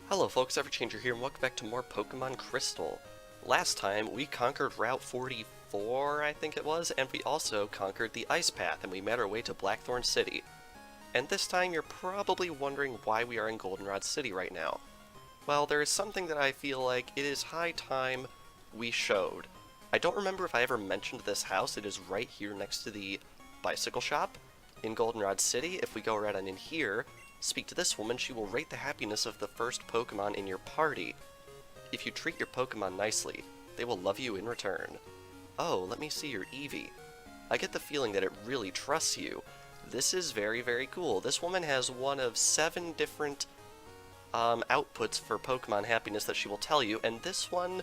Hello folks, Everchanger here, and welcome back to more Pokemon Crystal. Last time, we conquered Route 44, I think it was, and we also conquered the Ice Path, and we made our way to Blackthorn City. And this time, you're probably wondering why we are in Goldenrod City right now. Well, there is something that I feel like it is high time we showed. I don't remember if I ever mentioned this house. It is right here next to the bicycle shop in Goldenrod City. If we go right on in here, speak to this woman, she will rate the happiness of the first Pokemon in your party. If you treat your Pokemon nicely, they will love you in return. Oh, let me see your Eevee. I get the feeling that it really trusts you. This is very, very cool. This woman has one of 7 different outputs for Pokemon happiness that she will tell you, and this one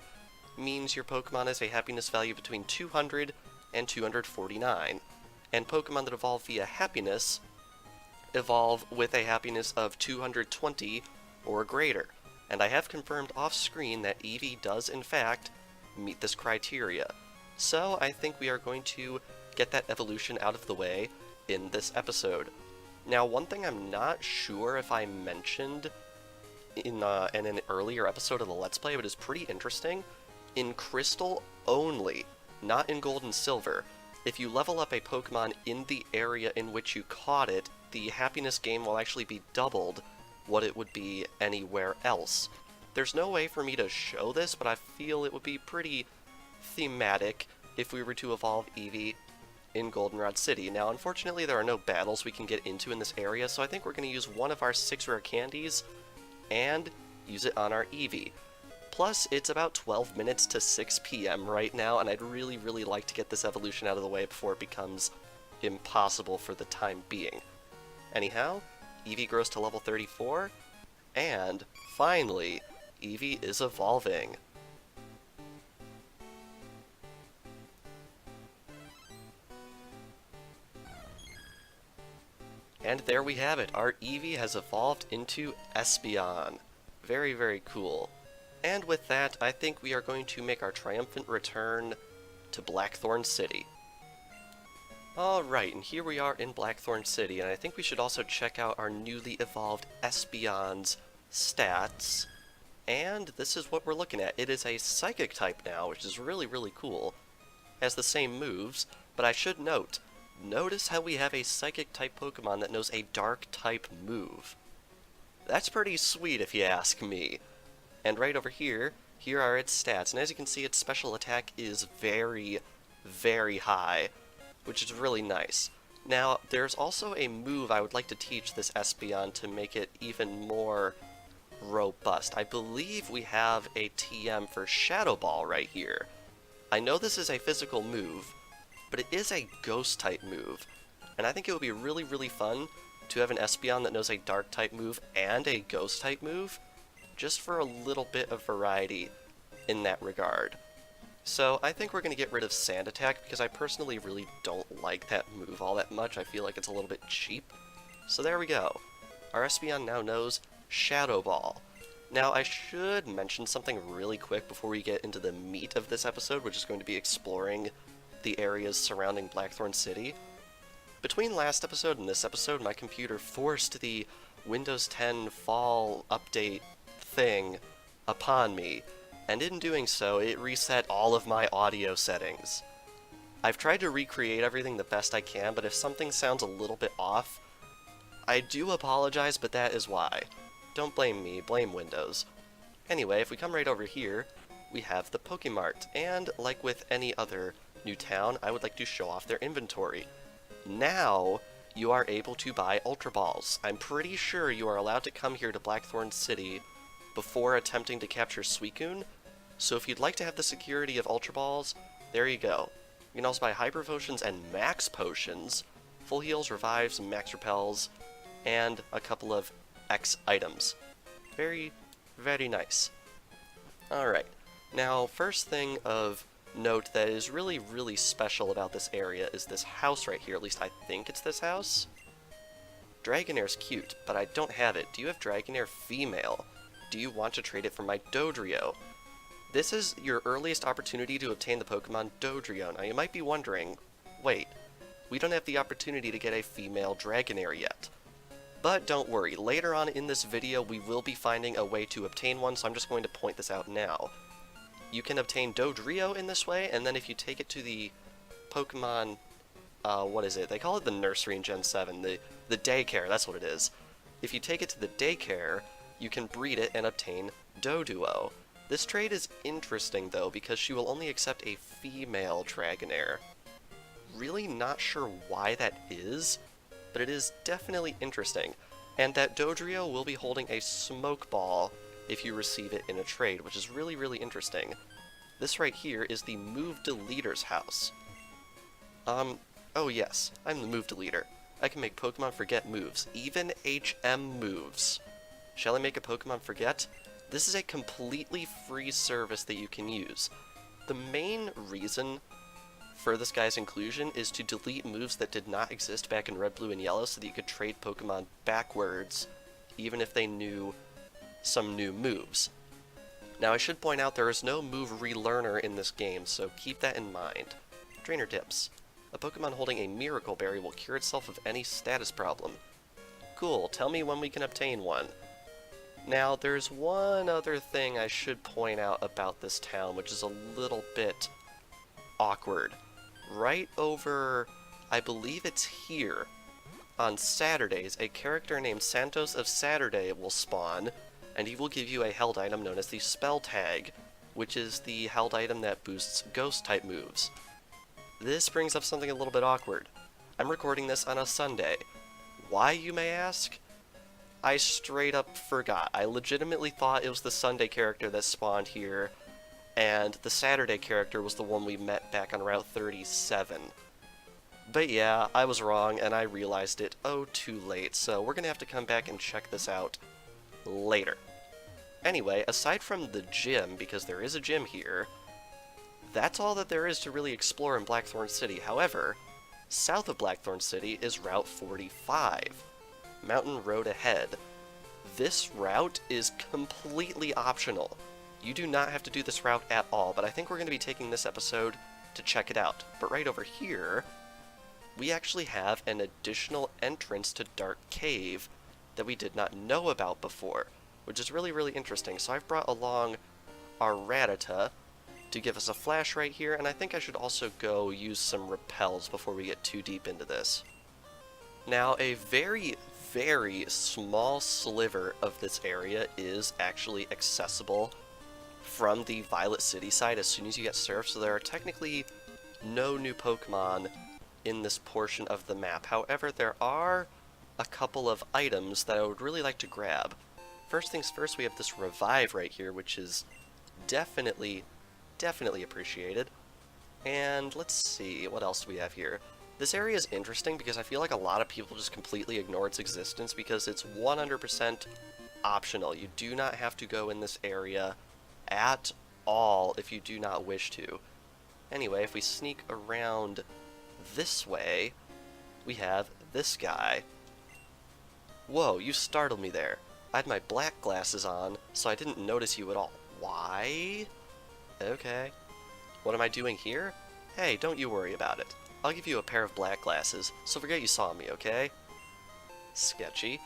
means your Pokemon has a happiness value between 200 and 249. And Pokemon that evolve via happiness evolve with a happiness of 220 or greater. And I have confirmed off-screen that Eevee does, in fact, meet this criteria. So I think we are going to get that evolution out of the way in this episode. Now, one thing I'm not sure if I mentioned in an earlier episode of the Let's Play, but is pretty interesting. In Crystal only, not in Gold and Silver, if you level up a Pokemon in the area in which you caught it, the happiness gain will actually be doubled what it would be anywhere else. There's no way for me to show this, but I feel it would be pretty thematic if we were to evolve Eevee in Goldenrod City. Now, unfortunately, there are no battles we can get into in this area, so I think we're going to use one of our 6 rare candies and use it on our Eevee. Plus, it's about 12 minutes to 6 p.m. right now, and I'd really, really like to get this evolution out of the way before it becomes impossible for the time being. Anyhow, Eevee grows to level 34, and finally, Eevee is evolving. And there we have it, our Eevee has evolved into Espeon. Very, very cool. And with that, I think we are going to make our triumphant return to Blackthorn City. Alright, and here we are in Blackthorn City, and I think we should also check out our newly evolved Espeon's stats. And this is what we're looking at. It is a Psychic type now, which is really, really cool. Has the same moves, but I should notice how we have a Psychic type Pokemon that knows a Dark type move. That's pretty sweet if you ask me. And right over here are its stats, and as you can see, its special attack is very, very high, which is really nice. Now, there's also a move I would like to teach this Espeon to make it even more robust. I believe we have a TM for Shadow Ball right here. I know this is a physical move, but it is a Ghost-type move, and I think it would be really, really fun to have an Espeon that knows a Dark-type move and a Ghost-type move, just for a little bit of variety in that regard. So I think we're going to get rid of Sand Attack, because I personally really don't like that move all that much. I feel like it's a little bit cheap. So there we go. Our Espeon now knows Shadow Ball. Now, I should mention something really quick before we get into the meat of this episode, which is going to be exploring the areas surrounding Blackthorn City. Between last episode and this episode, my computer forced the Windows 10 Fall update thing upon me, and in doing so, it reset all of my audio settings. I've tried to recreate everything the best I can, but if something sounds a little bit off, I do apologize, but that is why. Don't blame me, blame Windows. Anyway, if we come right over here, we have the Pokemart, and like with any other new town, I would like to show off their inventory. Now, you are able to buy Ultra Balls. I'm pretty sure you are allowed to come here to Blackthorn City before attempting to capture Suicune, so if you'd like to have the security of Ultra Balls, there you go. You can also buy Hyper Potions and Max Potions, Full Heals, Revives, Max Repels, and a couple of X items. Very, very nice. Alright, now first thing of note that is really, really special about this area is this house right here, at least I think it's this house. Dragonair's cute, but I don't have it. Do you have Dragonair female? Do you want to trade it for my Dodrio? This is your earliest opportunity to obtain the Pokemon Dodrio. Now you might be wondering, wait, we don't have the opportunity to get a female Dragonair yet. But don't worry, later on in this video we will be finding a way to obtain one, so I'm just going to point this out now. You can obtain Dodrio in this way, and then if you take it to the Pokemon, what is it? They call it the nursery in Gen 7, the daycare, that's what it is. If you take it to the daycare, you can breed it and obtain Doduo. This trait is interesting though, because she will only accept a female Dragonair. Really not sure why that is, but it is definitely interesting. And that Dodrio will be holding a smoke ball if you receive it in a trade, which is really, really interesting. This right here is the Move Deleter's house. Oh yes, I'm the Move Deleter. I can make Pokemon forget moves, even HM moves. Shall I make a Pokemon forget? This is a completely free service that you can use. The main reason for this guy's inclusion is to delete moves that did not exist back in Red, Blue, and Yellow so that you could trade Pokemon backwards, even if they knew some new moves. Now I should point out there is no move relearner in this game, so keep that in mind. Trainer tips. A Pokemon holding a Miracle Berry will cure itself of any status problem. Cool, tell me when we can obtain one. Now, there's one other thing I should point out about this town, which is a little bit awkward. Right over, I believe it's here, on Saturdays, a character named Santos of Saturday will spawn, and he will give you a held item known as the Spell Tag, which is the held item that boosts Ghost-type moves. This brings up something a little bit awkward. I'm recording this on a Sunday. Why, you may ask? I straight up forgot. I legitimately thought it was the Sunday character that spawned here, and the Saturday character was the one we met back on Route 37. But yeah, I was wrong, and I realized it too late, so we're gonna have to come back and check this out later. Anyway, aside from the gym, because there is a gym here, that's all that there is to really explore in Blackthorn City. However, south of Blackthorn City is Route 45. Mountain Road ahead. This route is completely optional. You do not have to do this route at all, but I think we're going to be taking this episode to check it out. But right over here, we actually have an additional entrance to Dark Cave that we did not know about before, which is really, really interesting. So I've brought along our Rattata to give us a flash right here, and I think I should also go use some repels before we get too deep into this. Now, a very, very small sliver of this area is actually accessible from the Violet City side as soon as you get surfed, so there are technically no new Pokemon in this portion of the map. However, there are a couple of items that I would really like to grab. First things first, we have this Revive right here, which is definitely appreciated. And let's see, what else do we have here? This area is interesting because I feel like a lot of people just completely ignore its existence because it's 100% optional. You do not have to go in this area at all if you do not wish to. Anyway, if we sneak around this way, we have this guy. Whoa, you startled me there. I had my black glasses on, so I didn't notice you at all. Why? Okay. What am I doing here? Hey, don't you worry about it. I'll give you a pair of black glasses, so forget you saw me, okay? Sketchy.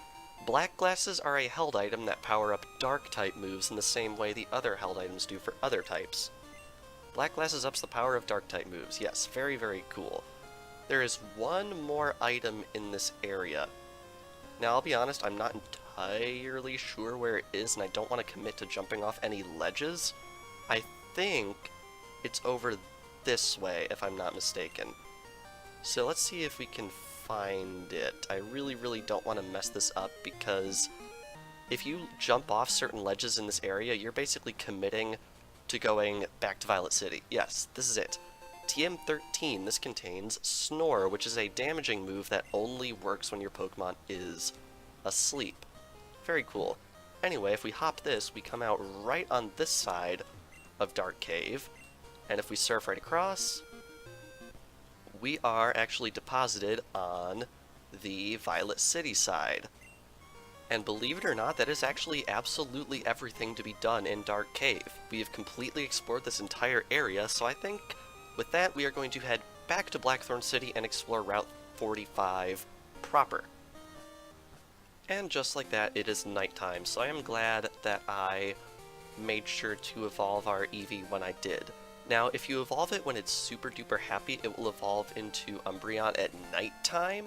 Black glasses are a held item that power up dark-type moves in the same way the other held items do for other types. Black glasses ups the power of dark-type moves. Yes, very, very cool. There is one more item in this area. Now, I'll be honest, I'm not entirely sure where it is, and I don't want to commit to jumping off any ledges. I think it's over this way, if I'm not mistaken. So let's see if we can find it. I really, really don't want to mess this up because if you jump off certain ledges in this area, you're basically committing to going back to Violet City. Yes, this is it. TM13, this contains Snore, which is a damaging move that only works when your Pokemon is asleep. Very cool. Anyway, if we hop this, we come out right on this side of Dark Cave, and if we surf right across, we are actually deposited on the Violet City side. And believe it or not, that is actually absolutely everything to be done in Dark Cave. We have completely explored this entire area, so I think with that we are going to head back to Blackthorn City and explore Route 45 proper. And just like that, it is nighttime, so I am glad that I made sure to evolve our Eevee when I did. Now, if you evolve it when it's super duper happy, it will evolve into Umbreon at nighttime,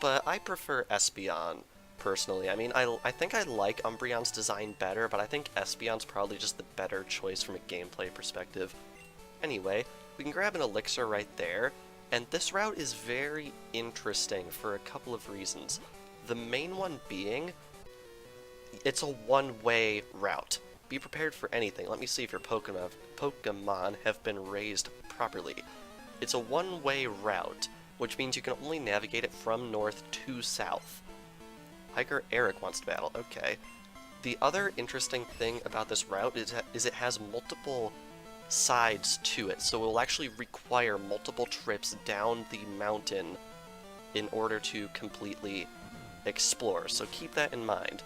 but I prefer Espeon, personally. I mean, I think I like Umbreon's design better, but I think Espeon's probably just the better choice from a gameplay perspective. Anyway, we can grab an elixir right there, and this route is very interesting for a couple of reasons. The main one being, it's a one-way route. Be prepared for anything. Let me see if your Pokemon have been raised properly. It's a one-way route, which means you can only navigate it from north to south. Hiker Eric wants to battle. Okay. The other interesting thing about this route is it has multiple sides to it, so it will actually require multiple trips down the mountain in order to completely explore, so keep that in mind.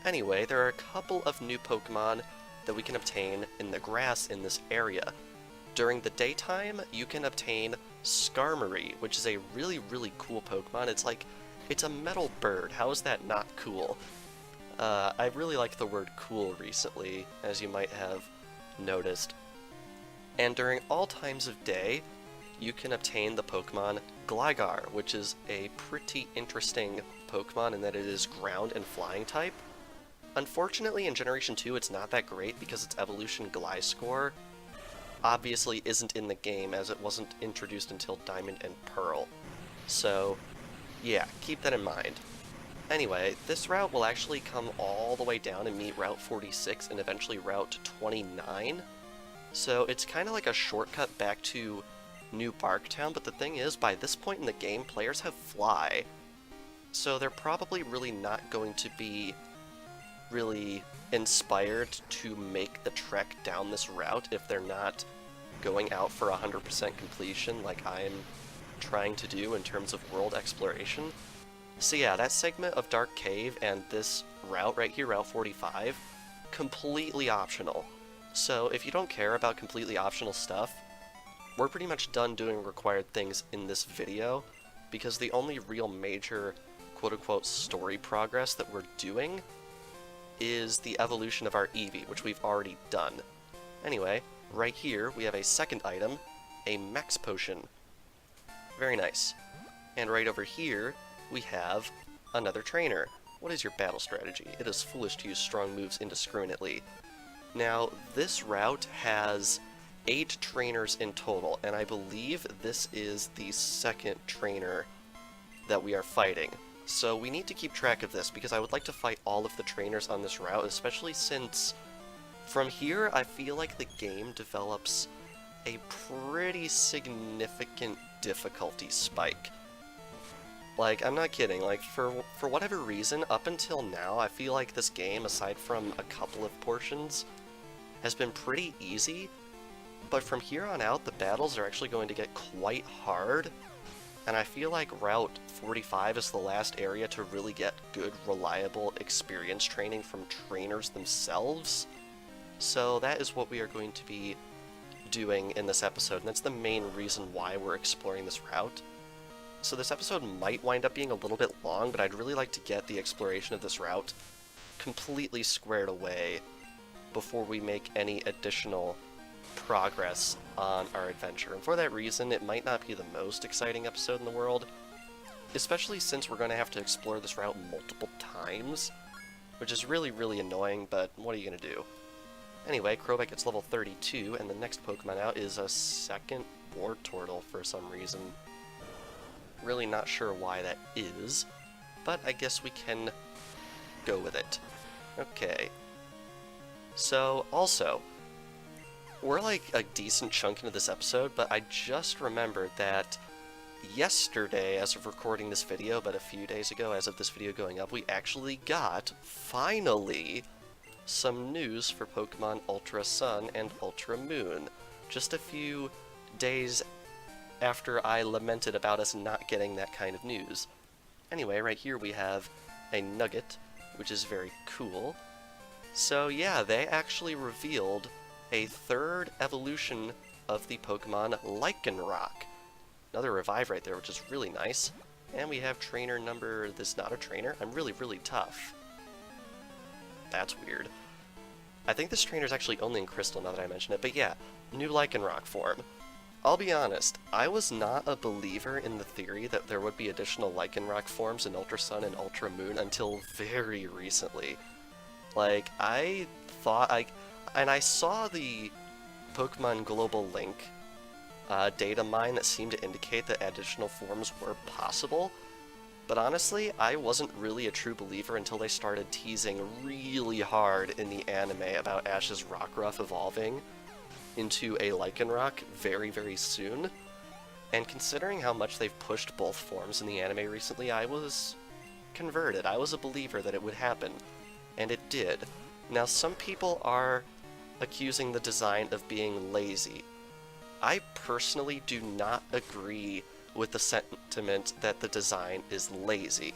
Anyway, there are a couple of new Pokemon that we can obtain in the grass in this area. During the daytime, you can obtain Skarmory, which is a really, really cool Pokemon. It's a metal bird. How is that not cool? I really like the word cool recently, as you might have noticed. And during all times of day, you can obtain the Pokemon Gligar, which is a pretty interesting Pokemon in that it is ground and flying type. Unfortunately, in Generation 2, it's not that great because its evolution Gliscor obviously isn't in the game, as it wasn't introduced until Diamond and Pearl. So, yeah, keep that in mind. Anyway, this route will actually come all the way down and meet Route 46 and eventually Route 29. So it's kind of like a shortcut back to New Barktown, but the thing is, by this point in the game, players have Fly. So they're probably really not going to be really inspired to make the trek down this route if they're not going out for 100% completion like I'm trying to do in terms of world exploration. So yeah, that segment of Dark Cave and this route right here, Route 45, completely optional. So if you don't care about completely optional stuff, we're pretty much done doing required things in this video, because the only real major quote-unquote story progress that we're doing is the evolution of our Eevee, which we've already done. Anyway, right here we have a second item, a Max Potion. Very nice. And right over here, we have another trainer. What is your battle strategy? It is foolish to use strong moves indiscriminately. Now, this route has 8 trainers in total, and I believe this is the second trainer that we are fighting. So we need to keep track of this, because I would like to fight all of the trainers on this route, especially since from here I feel like the game develops a pretty significant difficulty spike. Like, I'm not kidding, like, for whatever reason, up until now, I feel like this game, aside from a couple of portions, has been pretty easy, but from here on out, the battles are actually going to get quite hard, and I feel like Route 45 is the last area to really get good, reliable experience training from trainers themselves. So that is what we are going to be doing in this episode, and that's the main reason why we're exploring this route. So this episode might wind up being a little bit long, but I'd really like to get the exploration of this route completely squared away before we make any additional progress on our adventure. And for that reason, it might not be the most exciting episode in the world, especially since we're going to have to explore this route multiple times, which is really, really annoying, but what are you going to do? Anyway, Crobat gets level 32, and the next Pokemon out is a second Wartortle for some reason. Really not sure why that is, but I guess we can go with it. Okay. So, also, we're like a decent chunk into this episode, but I just remembered that yesterday, as of recording this video, but a few days ago, as of this video going up, we actually got, finally, some news for Pokemon Ultra Sun and Ultra Moon. Just a few days after I lamented about us not getting that kind of news. Anyway, right here we have a Nugget, which is very cool. So yeah, they actually revealed a third evolution of the Pokemon Lycanroc. Another revive right there, which is really nice. And we have trainer number... This is not a trainer? I'm really, really tough. That's weird. I think this trainer's actually only in Crystal now that I mention it, but yeah, new Lycanroc form. I'll be honest, I was not a believer in the theory that there would be additional Lycanroc forms in Ultra Sun and Ultra Moon until very recently. Like, I thought and I saw the Pokemon Global Link data mine that seemed to indicate that additional forms were possible, but honestly, I wasn't really a true believer until they started teasing really hard in the anime about Ash's Rockruff evolving into a Lycanroc very, very soon. And considering how much they've pushed both forms in the anime recently, I was converted. I was a believer that it would happen, and it did. Now, some people are accusing the design of being lazy. I personally do not agree with the sentiment that the design is lazy,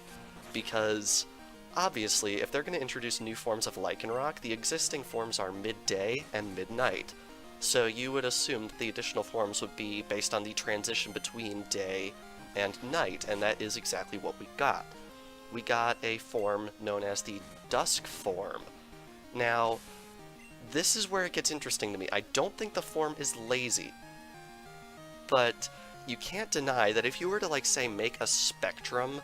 because obviously, if they're going to introduce new forms of Lycanroc, the existing forms are midday and midnight. So you would assume that the additional forms would be based on the transition between day and night, and that is exactly what we got. We got a form known as the Dusk form. Now, this is where it gets interesting to me. I don't think the form is lazy, but you can't deny that if you were to, like, say, make a spectrum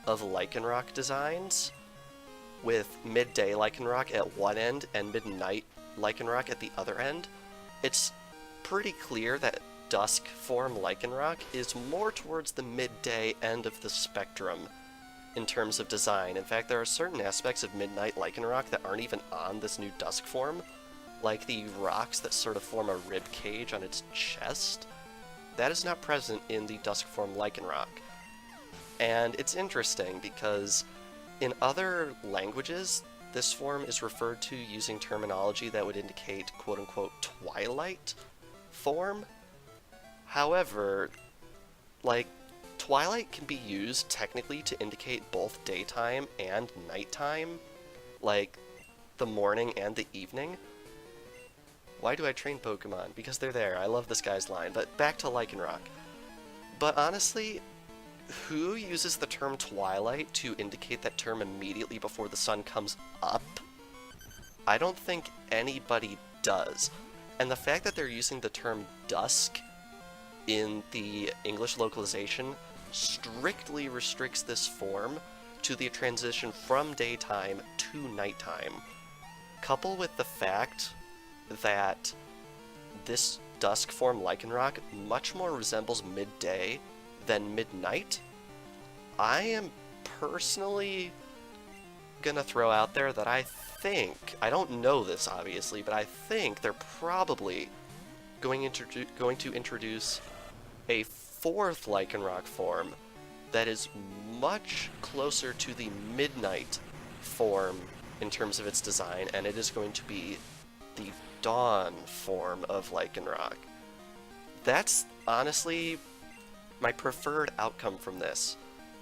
of Lycanroc designs with midday Lycanroc at one end and midnight Lycanroc at the other end, it's pretty clear that Dusk form Lycanroc is more towards the midday end of the spectrum in terms of design. In fact, there are certain aspects of Midnight Lycanroc that aren't even on this new Dusk form, like the rocks that sort of form a rib cage on its chest. That is not present in the Dusk form Lycanroc. And it's interesting because in other languages, this form is referred to using terminology that would indicate quote-unquote Twilight form. However, like, Twilight can be used technically to indicate both daytime and nighttime, like the morning and the evening. Why do I train Pokemon? Because they're there. I love this guy's line. But back to Lycanroc. But honestly, who uses the term Twilight to indicate that term immediately before the sun comes up? I don't think anybody does. And the fact that they're using the term dusk in the English localization strictly restricts this form to the transition from daytime to nighttime. Coupled with the fact that this dusk form Lycanroc much more resembles midday than midnight, I am personally gonna throw out there that I don't know this obviously, but I think they're probably going to introduce a fourth Lycanroc form that is much closer to the midnight form in terms of its design, and it is going to be the Dawn form of Lycanroc. That's honestly my preferred outcome from this,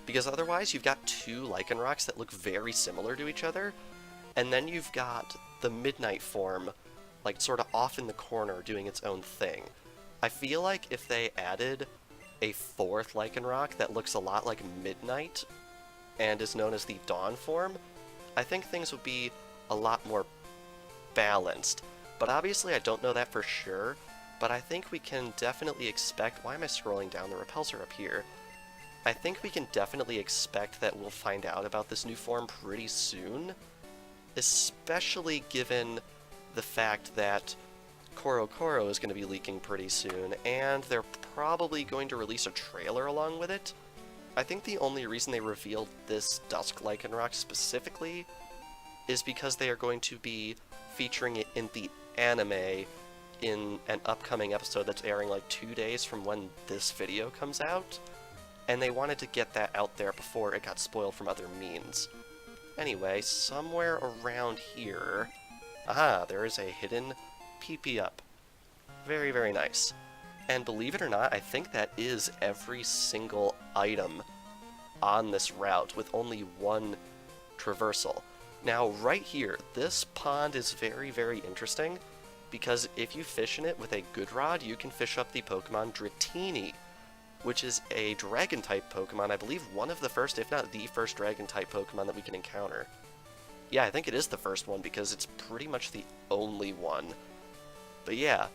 because otherwise you've got two Lycanrocs that look very similar to each other, and then you've got the midnight form, like, sort of off in the corner doing its own thing. I feel like if they added a fourth Lycanroc that looks a lot like Midnight and is known as the Dawn form, I think things would be a lot more balanced. But obviously I don't know that for sure, but I think we can definitely expect... Why am I scrolling down? The repels are up here. I think we can definitely expect that we'll find out about this new form pretty soon, especially given the fact that Koro is going to be leaking pretty soon, and they're probably going to release a trailer along with it. I think the only reason they revealed this Dusk Lycanroc specifically is because they are going to be featuring it in the anime in an upcoming episode that's airing like 2 days from when this video comes out, and they wanted to get that out there before it got spoiled from other means. Anyway, somewhere around here... Aha, there is a hidden PP up. Very, very nice. And believe it or not, I think that is every single item on this route, with only one traversal. Now, right here, this pond is very, very interesting, because if you fish in it with a good rod, you can fish up the Pokemon Dratini. which is a Dragon-type Pokemon. I believe one of the first, if not the first Dragon-type Pokemon that we can encounter. Yeah, I think it is the first one because it's pretty much the only one. But yeah,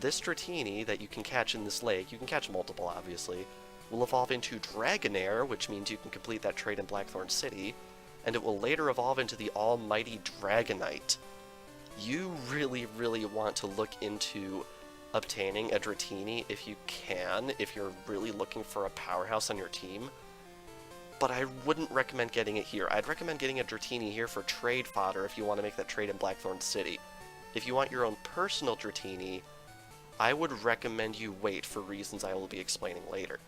this Dratini that you can catch in this lake, you can catch multiple obviously, will evolve into Dragonair, which means you can complete that trait in Blackthorn City, and it will later evolve into the almighty Dragonite. You really, really want to look into obtaining a Dratini if you can, if you're really looking for a powerhouse on your team. But I wouldn't recommend getting it here. I'd recommend getting a Dratini here for trade fodder if you want to make that trade in Blackthorn City. If you want your own personal Dratini, I would recommend you wait for reasons I will be explaining later.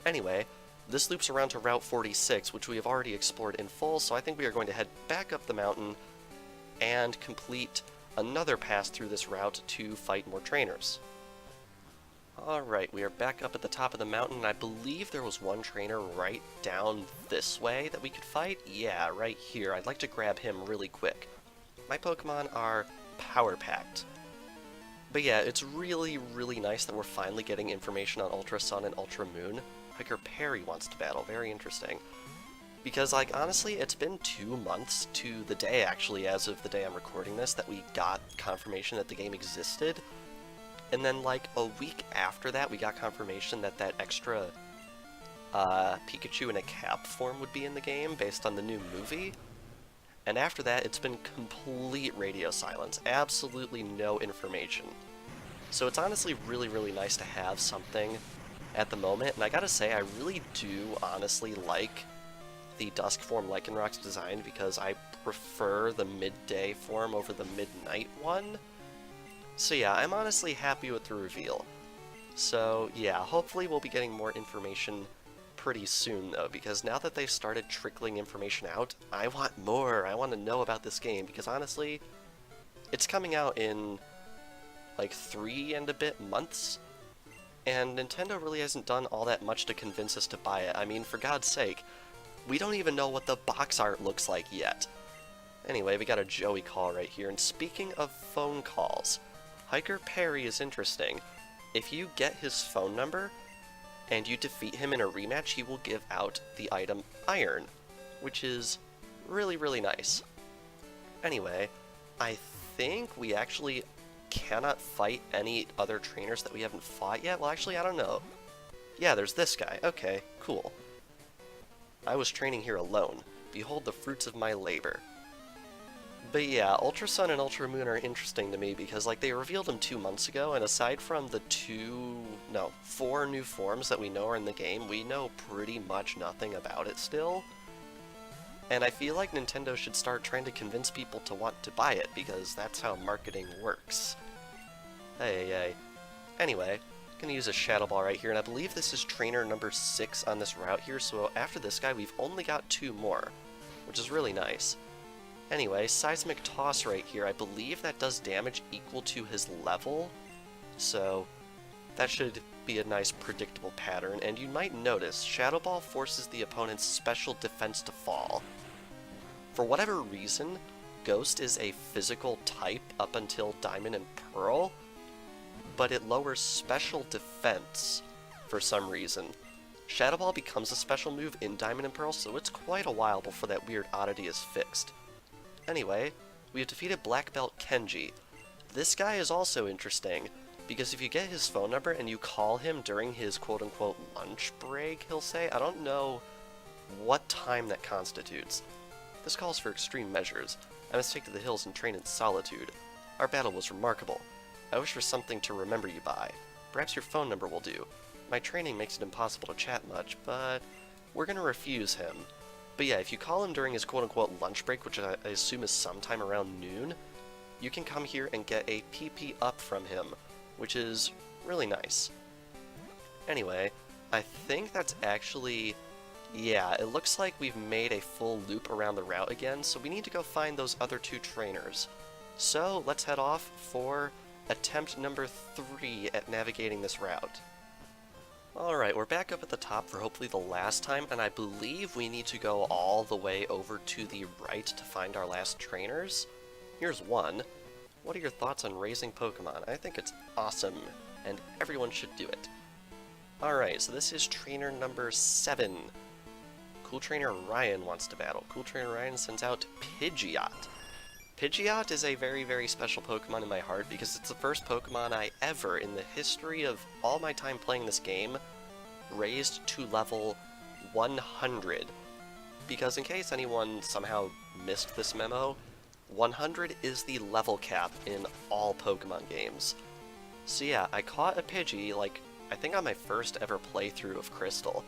Anyway, this loops around to Route 46, which we have already explored in full, so I think we are going to head back up the mountain and complete another pass through this route to fight more trainers. Alright, we are back up at the top of the mountain, and I believe there was one trainer right down this way that we could fight. Yeah, right here. I'd like to grab him really quick. My Pokemon are power-packed. But yeah, it's really, really nice that we're finally getting information on Ultra Sun and Ultra Moon. Hiker Perry wants to battle. Very interesting. Because, like, honestly, it's been 2 months to the day, actually, as of the day I'm recording this, that we got confirmation that the game existed. And then, like, a week after that, we got confirmation that that extra Pikachu in a cap form would be in the game based on the new movie. And after that, it's been complete radio silence. Absolutely no information. So it's honestly really, really nice to have something at the moment. And I gotta say, I really do honestly like the Dusk form Lycanroc's design because I prefer the midday form over the midnight one. So yeah, I'm honestly happy with the reveal. So yeah, hopefully we'll be getting more information pretty soon though, because now that they've started trickling information out, I want more. I want to know about this game because honestly, it's coming out in like 3 and a bit months, and Nintendo really hasn't done all that much to convince us to buy it. I mean, for God's sake, we don't even know what the box art looks like yet. Anyway, we got a Joey call right here, and speaking of phone calls, Hiker Perry is interesting. If you get his phone number, and you defeat him in a rematch, he will give out the item Iron, which is really, really nice. Anyway, I think we actually cannot fight any other trainers that we haven't fought yet. Well, actually, I don't know. Yeah, there's this guy. Okay, cool. I was training here alone. Behold the fruits of my labor. But yeah, Ultra Sun and Ultra Moon are interesting to me because, like, they revealed them 2 months ago, and aside from the 4 new forms that we know are in the game, we know pretty much nothing about it still. And I feel like Nintendo should start trying to convince people to want to buy it, because that's how marketing works. Hey. Anyway, gonna use a Shadow Ball right here, and I believe this is trainer number 6 on this route here, so after this guy, we've only got 2 more, which is really nice. Anyway, Seismic Toss right here, I believe that does damage equal to his level, so that should be a nice predictable pattern, and you might notice Shadow Ball forces the opponent's special defense to fall. For whatever reason, Ghost is a physical type up until Diamond and Pearl, but it lowers special defense for some reason. Shadow Ball becomes a special move in Diamond and Pearl, so it's quite a while before that weird oddity is fixed. Anyway, we have defeated Black Belt Kenji. This guy is also interesting, because if you get his phone number and you call him during his quote-unquote lunch break, he'll say, I don't know what time that constitutes. This calls for extreme measures. I must take to the hills and train in solitude. Our battle was remarkable. I wish for something to remember you by. Perhaps your phone number will do. My training makes it impossible to chat much, but we're gonna refuse him. But yeah, if you call him during his quote-unquote lunch break, which I assume is sometime around noon, you can come here and get a PP up from him, which is really nice. Anyway, I think that's actually... yeah, it looks like we've made a full loop around the route again, so we need to go find those other 2 trainers. So, let's head off for attempt number 3 at navigating this route. Alright, we're back up at the top for hopefully the last time, and I believe we need to go all the way over to the right to find our last trainers. Here's one. What are your thoughts on raising Pokemon? I think it's awesome, and everyone should do it. Alright, so this is trainer number 7. Cool Trainer Ryan wants to battle. Cool Trainer Ryan sends out Pidgeot. Pidgeot is a very, very special Pokemon in my heart because it's the first Pokemon I ever, in the history of all my time playing this game, raised to level 100. Because in case anyone somehow missed this memo, 100 is the level cap in all Pokemon games. So yeah, I caught a Pidgey, like, I think on my first ever playthrough of Crystal,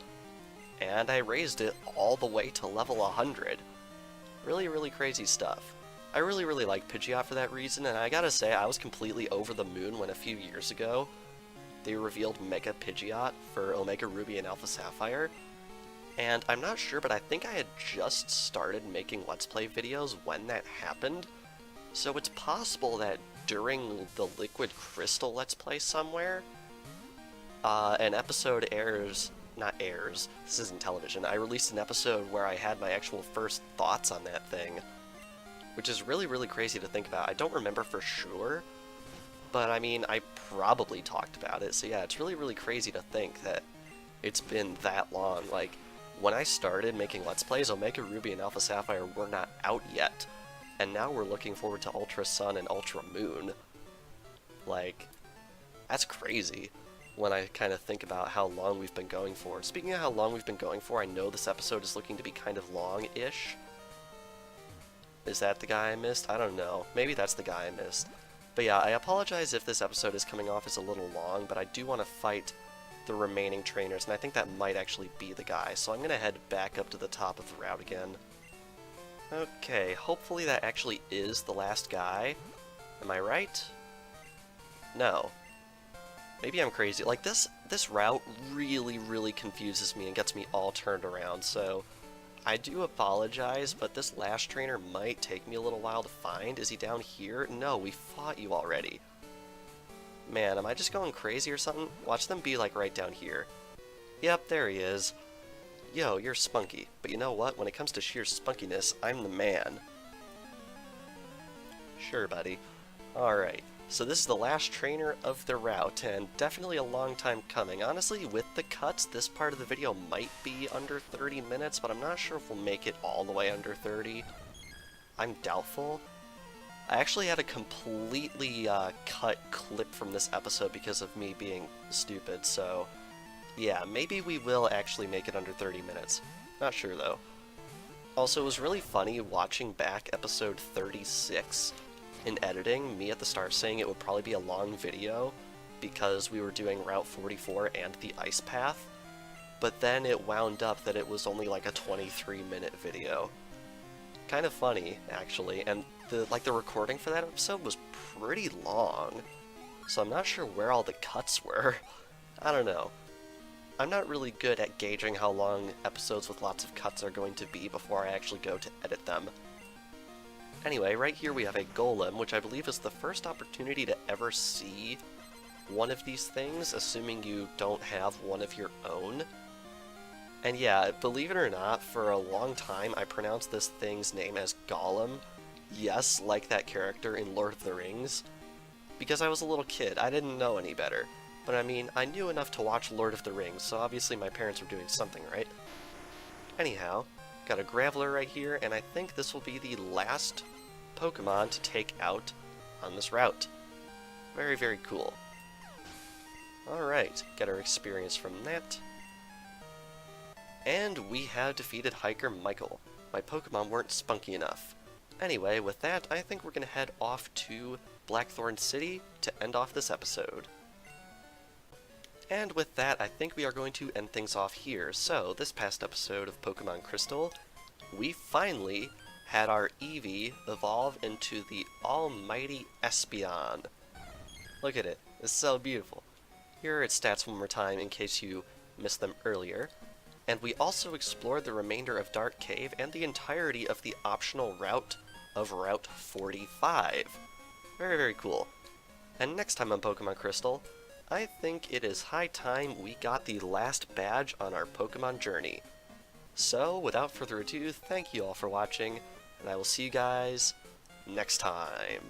and I raised it all the way to level 100. Really, really crazy stuff. I really, really like Pidgeot for that reason, and I gotta say, I was completely over the moon when a few years ago they revealed Mega Pidgeot for Omega Ruby and Alpha Sapphire. And I'm not sure, but I think I had just started making Let's Play videos when that happened. So it's possible that during the Liquid Crystal Let's Play somewhere, an episode airs, not airs, this isn't television, I released an episode where I had my actual first thoughts on that thing, which is really, really crazy to think about. I don't remember for sure, but I mean, I probably talked about it, so yeah, it's really, really crazy to think that it's been that long. Like, when I started making Let's Plays, Omega Ruby and Alpha Sapphire were not out yet, and now we're looking forward to Ultra Sun and Ultra Moon. Like, that's crazy when I kind of think about how long we've been going for. Speaking of how long we've been going for, I know this episode is looking to be kind of long-ish. Is that the guy I missed? I don't know. Maybe that's the guy I missed. But yeah, I apologize if this episode is coming off as a little long, but I do want to fight the remaining trainers, and I think that might actually be the guy, so I'm going to head back up to the top of the route again. Okay, hopefully that actually is the last guy. Am I right? No. Maybe I'm crazy. Like, this route really, really confuses me and gets me all turned around, so I do apologize, but this last trainer might take me a little while to find. Is he down here? No, we fought you already. Man, am I just going crazy or something? Watch them be, like, right down here. Yep, there he is. Yo, you're spunky. But you know what? When it comes to sheer spunkiness, I'm the man. Sure, buddy. Alright, so this is the last trainer of the route, and definitely a long time coming. Honestly, with the cuts, this part of the video might be under 30 minutes, but I'm not sure if we'll make it all the way under 30. I'm doubtful. I actually had a completely cut clip from this episode because of me being stupid, so yeah, maybe we will actually make it under 30 minutes. Not sure, though. Also, it was really funny watching back episode 36 in editing, me at the start saying it would probably be a long video because we were doing Route 44 and the ice path, but then it wound up that it was only like a 23-minute video. Kind of funny, actually, and the recording for that episode was pretty long, so I'm not sure where all the cuts were. I don't know. I'm not really good at gauging how long episodes with lots of cuts are going to be before I actually go to edit them. Anyway, right here we have a golem, which I believe is the first opportunity to ever see one of these things, assuming you don't have one of your own. And yeah, believe it or not, for a long time I pronounced this thing's name as Gollum. Yes, like that character in Lord of the Rings. Because I was a little kid, I didn't know any better. But I mean, I knew enough to watch Lord of the Rings, so obviously my parents were doing something right. Anyhow, got a Graveler right here, and I think this will be the last Pokemon to take out on this route. Very, very cool. Alright, get our experience from that. And we have defeated Hiker Michael. My Pokemon weren't spunky enough. Anyway, with that, I think we're going to head off to Blackthorn City to end off this episode. And with that, I think we are going to end things off here. So, this past episode of Pokemon Crystal, we finally had our Eevee evolve into the almighty Espeon. Look at it. It's so beautiful. Here are its stats one more time in case you missed them earlier. And we also explored the remainder of Dark Cave and the entirety of the optional route of Route 45. Very, very cool. And next time on Pokemon Crystal, I think it is high time we got the last badge on our Pokemon journey. So, without further ado, thank you all for watching, and I will see you guys next time.